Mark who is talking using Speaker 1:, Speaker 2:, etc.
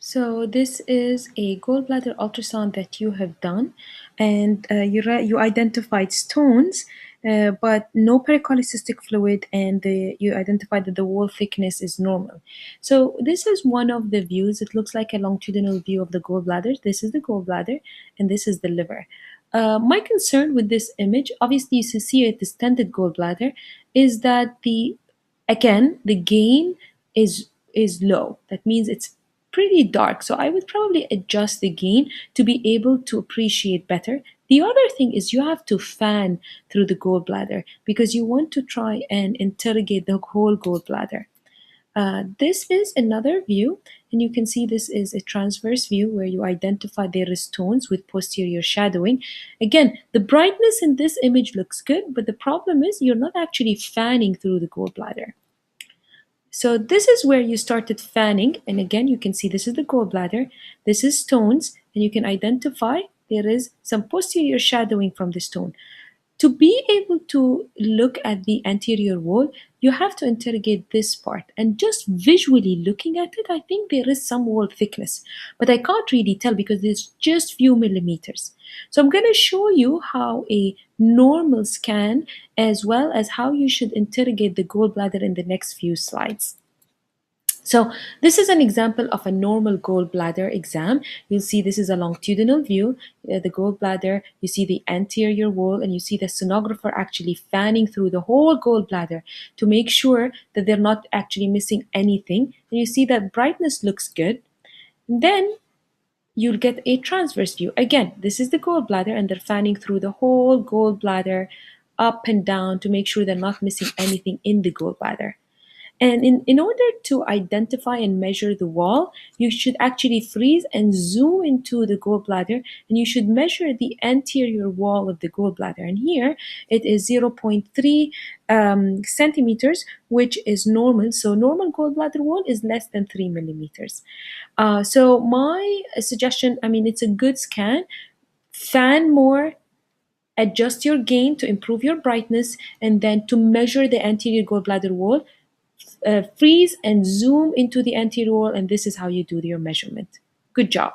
Speaker 1: So this is a gallbladder ultrasound that you have done, and you identified stones, but no pericholecystic fluid, and you identified that the wall thickness is normal. So this is one of the views. It looks like a longitudinal view of the gallbladder. This is the gallbladder, and this is the liver. My concern with this image, obviously, you see a distended gallbladder, is that the gain is low. That means it's pretty dark. So I would probably adjust the gain to be able to appreciate better. The other thing is you have to fan through the gallbladder because you want to try and interrogate the whole gallbladder. This is another view, and you can see this is a transverse view where you identify there is stones with posterior shadowing. Again, the brightness in this image looks good, but the problem is you're not actually fanning through the gallbladder. So this is where you started fanning, and again you can see this is the gallbladder, this is stones, and you can identify there is some posterior shadowing from the stone. To be able to look at the anterior wall, you have to interrogate this part, and just visually looking at it, I think there is some wall thickness, but I can't really tell because there's just few millimeters. So I'm going to show you how a normal scan as well as how you should interrogate the gallbladder in the next few slides. So this is an example of a normal gallbladder exam. You'll see this is a longitudinal view, the gallbladder, you see the anterior wall, and you see the sonographer actually fanning through the whole gallbladder to make sure that they're not actually missing anything. And you see that brightness looks good. And then you'll get a transverse view. Again, this is the gallbladder, and they're fanning through the whole gallbladder up and down to make sure they're not missing anything in the gallbladder. And in order to identify and measure the wall, you should actually freeze and zoom into the gallbladder, and you should measure the anterior wall of the gallbladder. And here it is 0.3 centimeters, which is normal. So normal gallbladder wall is less than 3 millimeters. So my suggestion, it's a good scan. Fan more, adjust your gain to improve your brightness, and then to measure the anterior gallbladder wall, freeze and zoom into the anterior wall, and this is how you do your measurement. Good job.